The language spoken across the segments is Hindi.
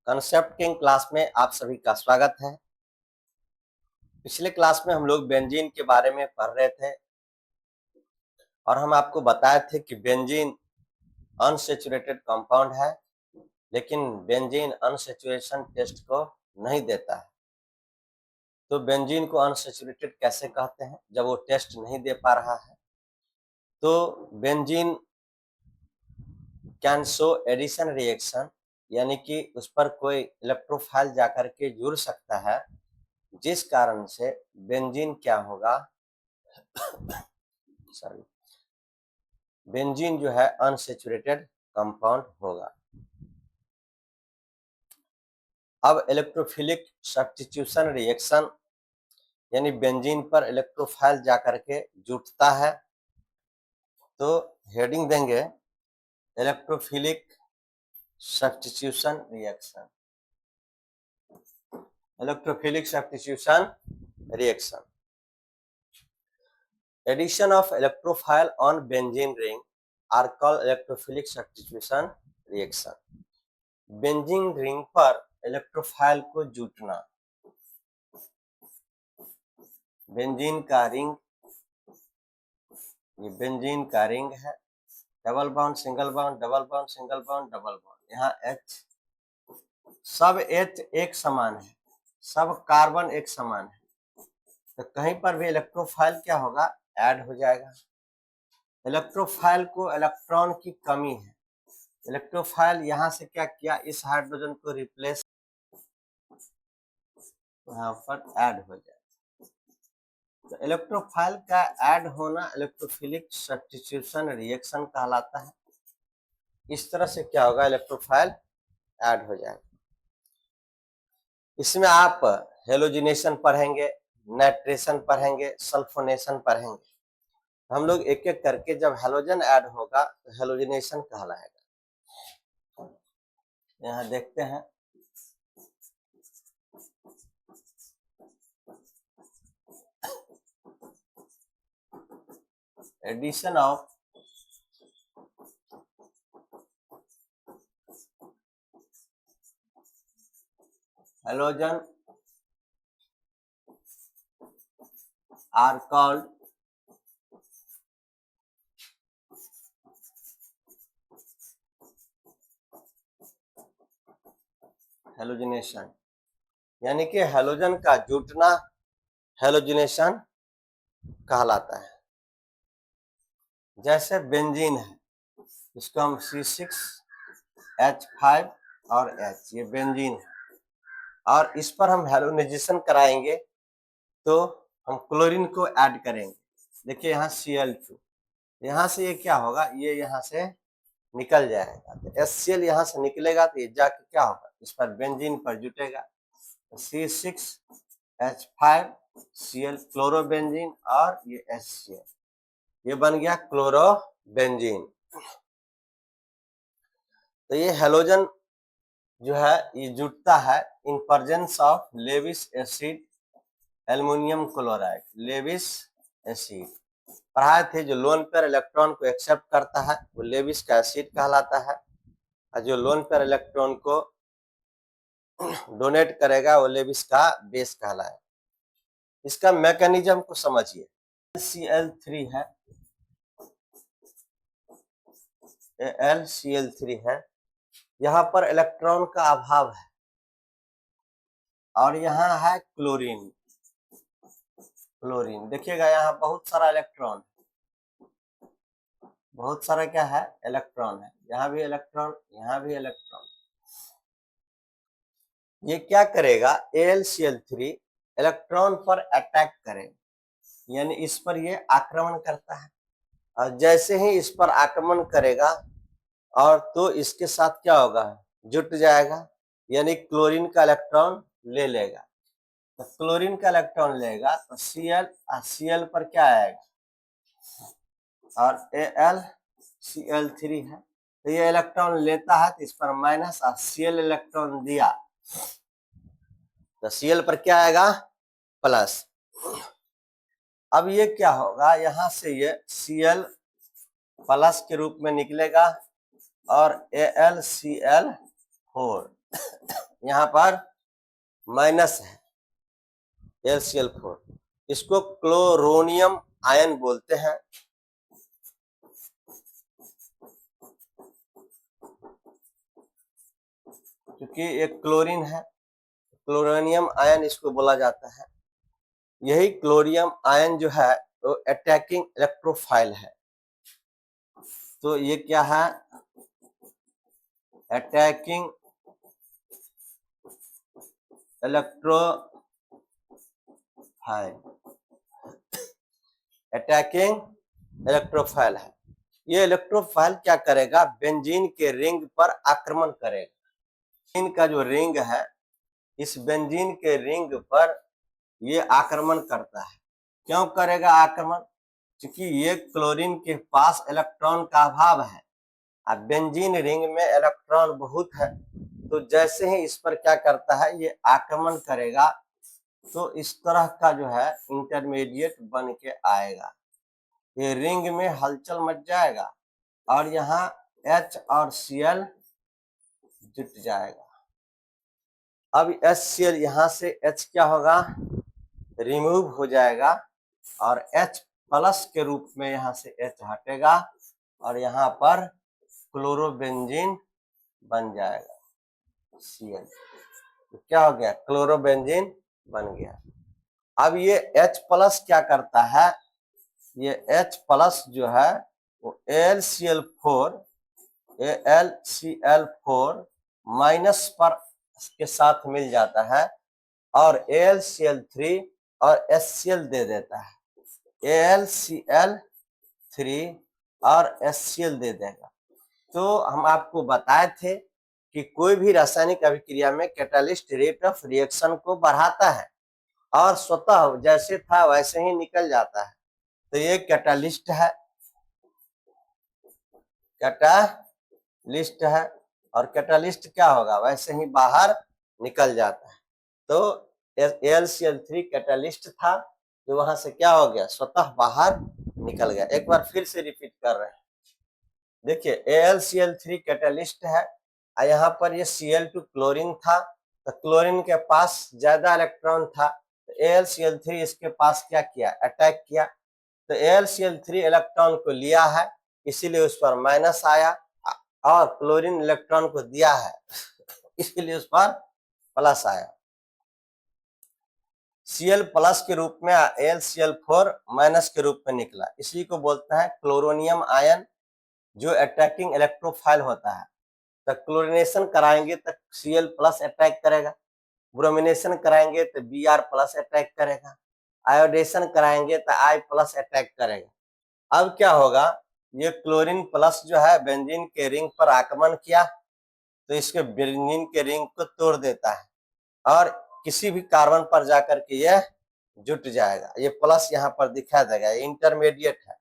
कंसेप्ट किंग क्लास में आप सभी का स्वागत है। पिछले क्लास में हम लोग बेंजीन के बारे में पढ़ रहे थे और हम आपको बताए थे कि बेंजीन अनसैचुरेटेड कंपाउंड है, लेकिन बेंजीन अनसैचुरेशन टेस्ट को नहीं देता है। तो बेंजीन को अनसैचुरेटेड कैसे कहते हैं जब वो टेस्ट नहीं दे पा रहा है? तो benzene can show addition reaction, यानी कि उस पर कोई इलेक्ट्रोफाइल जाकर के जुड़ सकता है, जिस कारण से बेंजीन क्या होगा सॉरी बेंजीन जो है अनसैचुरेटेड कंपाउंड होगा। अब इलेक्ट्रोफिलिक सब्स्टिट्यूशन रिएक्शन, यानी बेंजीन पर इलेक्ट्रोफाइल जाकर के जुटता है, तो हेडिंग देंगे electrophilic substitution reaction. Electrophilic substitution reaction, addition of electrophile on benzene ring are called electrophilic substitution reaction। Benzene ring पर इलेक्ट्रोफाइल को जुटना, बेंजीन का रिंग, ये बेंजीन का रिंग है, double bond single bond double bond single bond double bond, यहाँ H, सब H एक समान है, सब कार्बन एक समान है, तो कहीं पर भी इलेक्ट्रोफाइल क्या होगा, ऐड हो जाएगा। इलेक्ट्रोफाइल को इलेक्ट्रॉन की कमी है, इलेक्ट्रोफाइल यहाँ से क्या किया, इस हाइड्रोजन को रिप्लेस यहाँ पर ऐड हो जाए, तो इलेक्ट्रोफाइल का ऐड होना इलेक्ट्रोफिलिक सब्स्टिट्यूशन रिएक्शन कहलाता है। इस तरह से क्या होगा, इलेक्ट्रोफाइल ऐड हो जाएगा। इसमें आप हेलोजिनेशन पढ़ेंगे, नाइट्रेशन पढ़ेंगे, सल्फोनेशन पढ़ेंगे। हम लोग एक एक करके जब हेलोजन ऐड होगा तो हेलोजिनेशन कहलाएगा। यहाँ देखते हैं, addition of halogen are called halogenation, यानी कि हेलोजन का जुटना हेलोजिनेशन कहलाता है। जैसे बेंजीन है, इसको हम C6H5 और H, ये बेंजीन है, और इस पर हम हेलोजिनेशन कराएंगे तो हम क्लोरीन को ऐड करेंगे। देखिए यहाँ Cl2, यहाँ से ये क्या होगा, ये यहाँ से निकल जाएगा, तो HCl यहाँ से निकलेगा तो ये जाके क्या होगा, इस पर बेंजीन पर जुटेगा, तो C6H5Cl क्लोरोबेंजीन और ये HCl, ये बन गया क्लोरोबेंजीन। तो ये हेलोजन जो है ये जुटता है in presence of Lewis acid aluminium chloride. Lewis acid पढ़ाए थे, जो लोन पेयर इलेक्ट्रॉन को एक्सेप्ट करता है वो लेविस का एसिड कहलाता है, और जो लोन पेयर इलेक्ट्रॉन को डोनेट करेगा वो लेविस का बेस कहलाएगा। इसका मैकेनिज्म को समझिए, Cl3 है, AlCl3 है, यहाँ पर इलेक्ट्रॉन का अभाव है और यहाँ है क्लोरीन। क्लोरीन देखिएगा यहाँ बहुत सारा इलेक्ट्रॉन, बहुत सारा क्या है, इलेक्ट्रॉन है, यहाँ भी इलेक्ट्रॉन, यहाँ भी इलेक्ट्रॉन। ये क्या करेगा, AlCl3 इलेक्ट्रॉन पर अटैक करेगा, यानी इस पर ये आक्रमण करता है, और जैसे ही इस पर आक्रमण करेगा और तो इसके साथ क्या होगा, जुट जाएगा, यानी क्लोरीन का इलेक्ट्रॉन ले लेगा। तो क्लोरीन का इलेक्ट्रॉन लेगा तो Cl पर क्या आएगा, और AlCl3 है, तो ये इलेक्ट्रॉन लेता है तो इस पर माइनस, और Cl इलेक्ट्रॉन दिया तो Cl पर क्या आएगा, प्लस। अब ये क्या होगा, यहाँ से ये Cl प्लस के रूप में निकलेगा और AlCl4 यहाँ पर माइनस है LCl4, इसको क्लोरोनियम आयन बोलते हैं। क्योंकि एक क्लोरीन है, क्लोरोनियम आयन इसको बोला जाता है। यही क्लोरियम आयन जो है वो अटैकिंग इलेक्ट्रोफाइल है। तो ये क्या है, अटैकिंग इलेक्ट्रोफाइल, अटैकिंग इलेक्ट्रोफाइल है। ये इलेक्ट्रोफाइल क्या करेगा, बेंजीन के रिंग पर आक्रमण करेगा। इनका जो रिंग है, इस बेंजीन के रिंग पर ये आक्रमण करता है। क्यों करेगा आक्रमण, क्योंकि ये क्लोरीन के पास इलेक्ट्रॉन का अभाव है। अब बेंजीन रिंग में इलेक्ट्रॉन बहुत है, तो जैसे ही इस पर क्या करता है, ये आक्रमण करेगा, तो इस तरह का जो है इंटरमीडिएट बन के आएगा। ये रिंग में हलचल मच जाएगा और यहाँ H और Cl जुट जाएगा। अब HCl यहाँ से H क्या होगा, रिमूव हो जाएगा और H प्लस के रूप में यहाँ से H हटेगा और यहाँ पर क्लोरोबेंजीन बन जाएगा Cl। तो क्या हो गया, क्लोरोबेंजीन बन गया। अब ये H प्लस क्या करता है, ये H प्लस जो है वो AlCl4 माइनस पर के साथ मिल जाता है और AlCl3 और HCl दे देता है। AlCl3 और HCl दे देगा। तो हम आपको बताए थे कि कोई भी रासायनिक अभिक्रिया में कैटालिस्ट रेट ऑफ रिएक्शन को बढ़ाता है और स्वतः जैसे था वैसे ही निकल जाता है। तो ये कैटालिस्ट है, कैटालिस्ट है और कैटालिस्ट क्या होगा, वैसे ही बाहर निकल जाता है। तो AlCl3 कैटालिस्ट था, जो वहां से क्या हो गया, स्वतः बाहर निकल गया। एक बार फिर से रिपीट कर रहे हैं, देखिए AlCl3 कैटालिस्ट है, यहाँ पर ये Cl2 क्लोरीन था, तो क्लोरीन के पास ज्यादा इलेक्ट्रॉन था, तो AlCl3 इसके पास क्या किया, अटैक किया। तो AlCl3 इलेक्ट्रॉन को लिया है, इसीलिए उस पर माइनस आया, और क्लोरीन इलेक्ट्रॉन को दिया है इसीलिए उस पर प्लस आया। Cl प्लस के रूप में AlCl4 माइनस के रूप में निकला, इसी को बोलते हैं क्लोरोनियम आयन, जो अटैकिंग इलेक्ट्रोफाइल होता है। तो क्लोरिनेशन कराएंगे तो Cl प्लस अटैक करेगा, ब्रोमिनेशन कराएंगे तो Br प्लस अटैक करेगा, आयोडेशन कराएंगे तो I प्लस अटैक करेगा। अब क्या होगा, ये क्लोरीन प्लस जो है बेंजीन के रिंग पर आक्रमण किया, तो इसके बेंजीन के रिंग को तोड़ देता है और किसी भी कार्बन पर जाकर के यह जुट जाएगा। ये प्लस यहाँ पर दिखा देगा, ये इंटरमीडिएट है।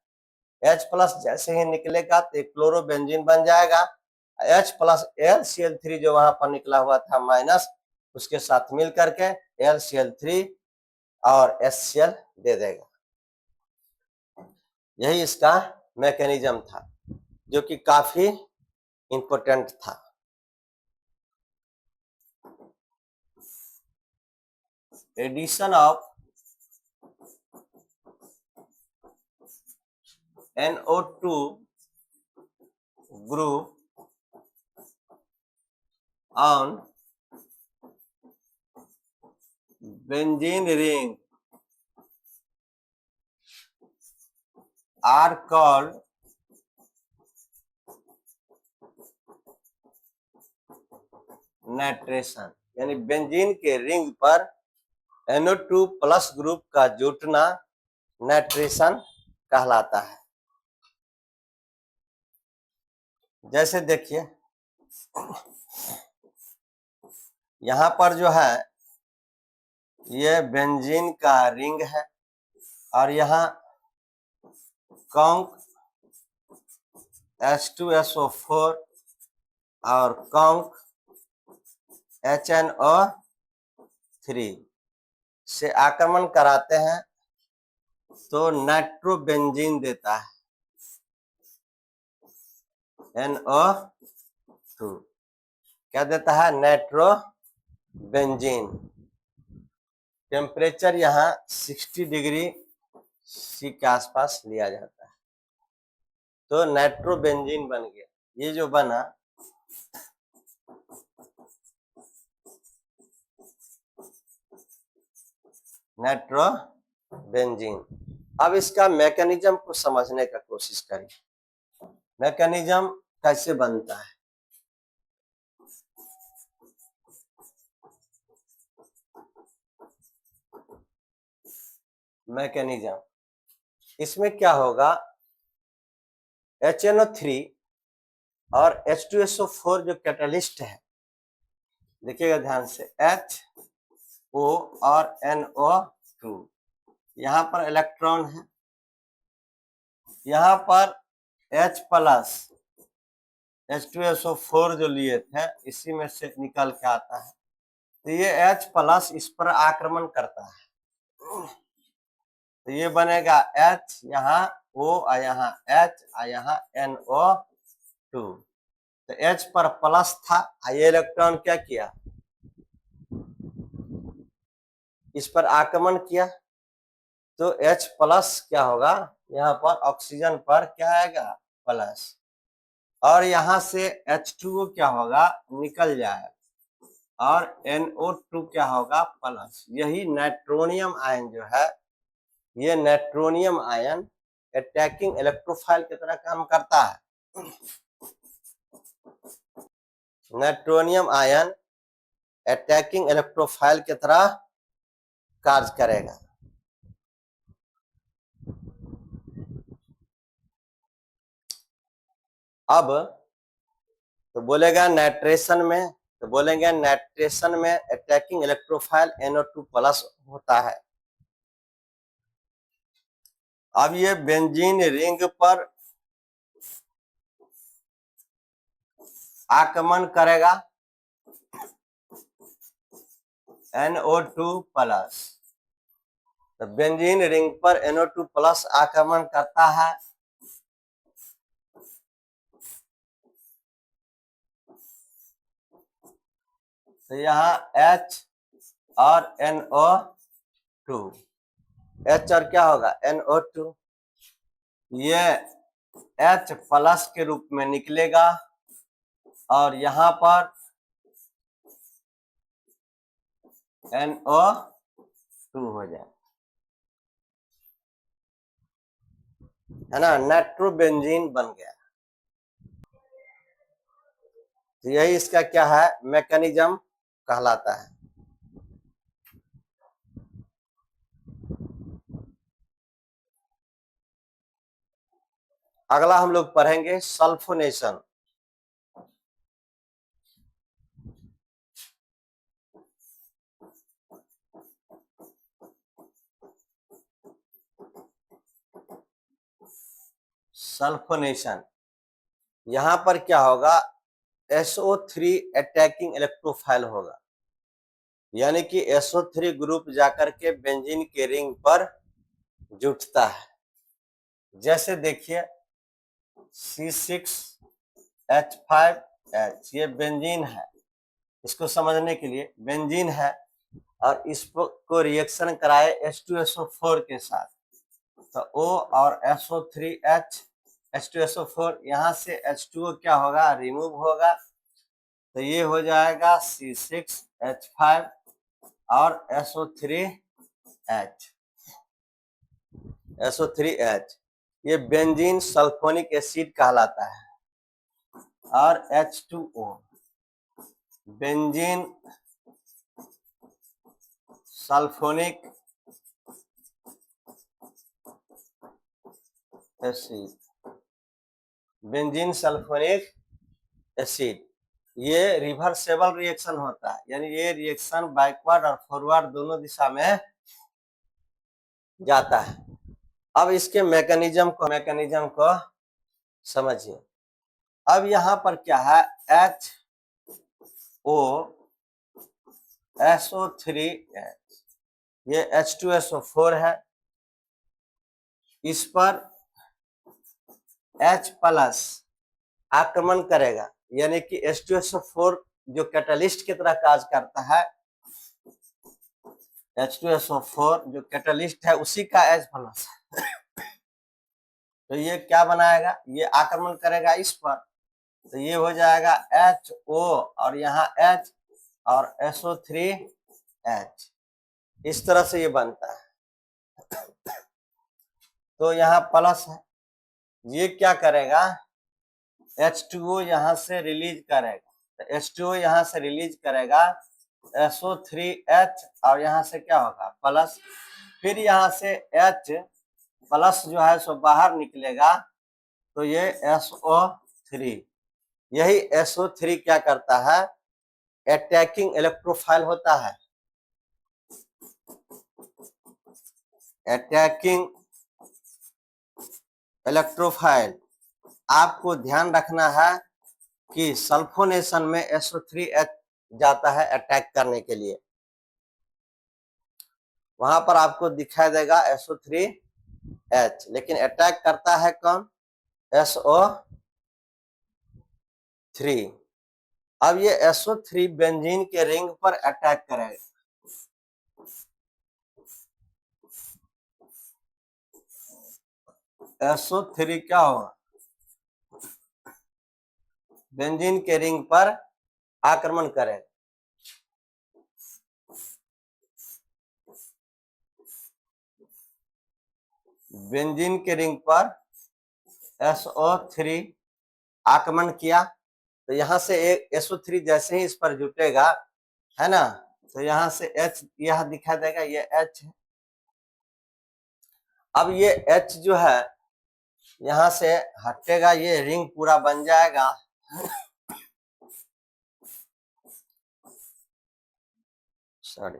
H प्लस जैसे ही निकलेगा तो क्लोरोबेंजीन बन जाएगा। H प्लस AlCl3 जो वहां पर निकला हुआ था माइनस, उसके साथ मिल करके AlCl3 और HCl दे देगा। यही इसका मैकेनिज्म था, जो कि काफी इंपॉर्टेंट था। Addition of NO2 group on benzene ring are called nitration. यानी बेंजीन के रिंग पर NO2 प्लस ग्रुप का जुटना नाइट्रेशन कहलाता है। जैसे देखिए यहाँ पर जो है ये बेंजीन का रिंग है और यहाँ कॉन्क H2SO4 और कॉन्क HNO3 से आक्रमण कराते हैं तो नाइट्रोबेंजीन देता है NO2। क्या देता है, नाइट्रोबेंजीन। बेंजीन। टेम्परेचर यहाँ 60 डिग्री सी के आसपास लिया जाता है, तो नाइट्रोबेंजीन बन गया। ये जो बना नाइट्रोबेंजीन। अब इसका मैकेनिज्म को समझने का कोशिश करिए। मैकेनिज्म कैसे बनता है। मैकेनिज्म इसमें क्या होगा, HNO3 और H2SO4 जो कैटलिस्ट है, देखिएगा ध्यान से, HO और NO2, यहाँ पर इलेक्ट्रॉन है, यहाँ पर H प्लस H2SO4 जो लिए थे इसी में से निकल के आता है, तो ये H प्लस इस पर आक्रमण करता है, तो ये बनेगा H, यहाँ O और यहाँ H और यहाँ NO2। तो H पर प्लस था, ये इलेक्ट्रॉन क्या किया, इस पर आक्रमण किया, तो H प्लस क्या होगा, यहाँ पर ऑक्सीजन पर क्या आएगा, प्लस, और यहाँ से H2O क्या होगा, निकल जाएगा, और NO2 क्या होगा, प्लस। यही नाइट्रोनियम आयन जो है, ये नाइट्रोनियम आयन अटैकिंग इलेक्ट्रोफाइल की तरह काम करता है। नाइट्रोनियम आयन अटैकिंग इलेक्ट्रोफाइल की तरह कार्य करेगा। अब तो बोलेगा नाइट्रेशन में, तो बोलेंगे नाइट्रेशन में अटैकिंग इलेक्ट्रोफाइल NO2 प्लस होता है। अब ये बेंजीन रिंग पर आक्रमण करेगा NO2 प्लस, तो बेंजीन रिंग पर NO2 प्लस आक्रमण करता है, तो यहाँ H और NO2, H और क्या होगा, NO2, ये H प्लस के रूप में निकलेगा, और यहाँ पर NO2 हो जाए, है ना, नाइट्रोबेंजीन बन गया। तो यही इसका क्या है, मैकेनिज्म कहलाता है। अगला हम लोग पढ़ेंगे सल्फोनेशन। सल्फोनेशन, यहां पर क्या होगा, SO3 अटैकिंग इलेक्ट्रोफाइल होगा, यानी कि SO3 ग्रुप जाकर के बेंजीन के रिंग पर जुटता है। जैसे देखिए C6H5H, ये बेंजीन है, इसको समझने के लिए बेंजीन है, और इसको रिएक्शन कराए H2SO4 के साथ, तो O और SO3H H2SO4, यहाँ से H2O क्या होगा, रिमूव होगा, तो ये हो जाएगा C6H5 और SO3H, ये बेंजीन सल्फोनिक एसिड कहलाता है, और H2O benzene sulphonic acid, benzene sulphonic acid, ये रिवर्सेबल रिएक्शन होता है, यानी ये रिएक्शन बैकवर्ड और फॉरवर्ड दोनों दिशा में जाता है। अब इसके मैकेनिज्म को समझिए। अब यहाँ पर क्या है, HO SO3H, ये H2SO4 है, इस पर H प्लस आक्रमण करेगा, यानी कि H2SO4 जो कैटलिस्ट की तरह कार्य करता है, H2SO4 जो कैटलिस्ट है उसी का H प्लस है। तो ये क्या बनाएगा, ये आक्रमण करेगा इस पर, तो ये हो जाएगा HO और यहाँ H और SO3H, इस तरह से ये बनता है। तो यहाँ प्लस है, ये क्या करेगा, H2O यहाँ से रिलीज करेगा, तो H2O यहाँ से रिलीज करेगा, SO3H और यहाँ से क्या होगा प्लस, फिर यहाँ से H प्लस जो है सो बाहर निकलेगा, तो ये SO3, यही SO3 क्या करता है, अटैकिंग इलेक्ट्रोफाइल होता है, अटैकिंग इलेक्ट्रोफाइल। आपको ध्यान रखना है कि सल्फोनेशन में SO3H जाता है अटैक करने के लिए, वहां पर आपको दिखाई देगा SO3H, लेकिन अटैक करता है कौन, SO3। अब ये SO3 बेंजीन के रिंग पर अटैक करेगा, SO3 क्या होगा, बेंजीन के रिंग पर आक्रमण करेगा। बेंजीन के रिंग पर SO3 आक्रमण किया, तो यहां से एक SO3 जैसे ही इस पर जुटेगा, है ना, तो यहां से H यह दिखाई देगा, ये H है। अब ये H जो है यहां से हटेगा, ये रिंग पूरा बन जाएगा। सॉरी,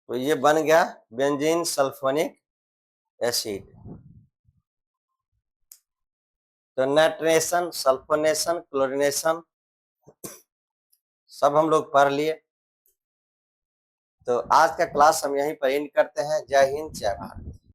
तो ये बन गया बेंजीन सल्फोनिक एसिड। तो नाइट्रेशन, सल्फोनेशन, क्लोरीनेशन सब हम लोग पढ़ लिए। तो आज का क्लास हम यहीं पर एंड करते हैं। जय हिंद, जय भारत।